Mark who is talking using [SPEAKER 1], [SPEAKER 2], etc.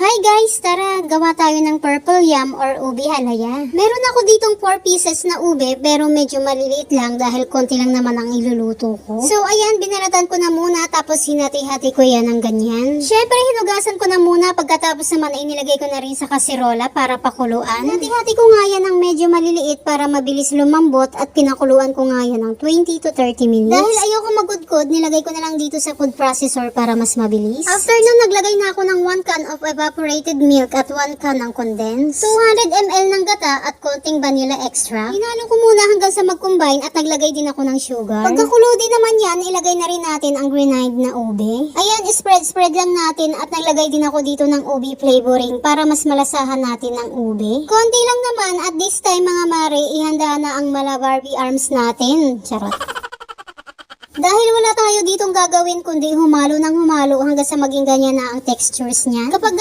[SPEAKER 1] Hi guys! Tara, gawa tayo ng purple yam or ube halaya. Meron ako ditong 4 pieces na ube pero medyo maliliit lang dahil konti lang naman ang iluluto ko. So ayan, binalatan ko na muna tapos hinati-hati ko yan ng ganyan. Syempre, hinugasan ko na muna pagkatapos naman ay nilagay ko na rin sa kasirola para pakuluan. Hinati-hati ko nga yan ng medyo maliliit para mabilis lumambot at pinakuluan ko nga yan ng 20 to 30 minutes. Dahil ayoko magudkod, nilagay ko na lang dito sa food processor para mas mabilis. After nun, naglagay na ako ng 1 can of evaporated milk at 1 can ng condensed, 200 ml ng gata at konting vanilla extra. Hinalo ko muna hanggang sa mag-combine at naglagay din ako ng sugar. Pagkakulo din naman yan, ilagay na rin natin ang grenade na ube. Ayan, spread lang natin at naglagay din ako dito ng ube flavoring para mas malasahan natin ng ube. Konti lang naman at this time mga mare, ihanda na ang mala Barbie arms natin. Charot. Dahil wala tayo ditong gagawin kundi humalo ng humalo hanggang sa maging ganyan na ang textures niya. Kapag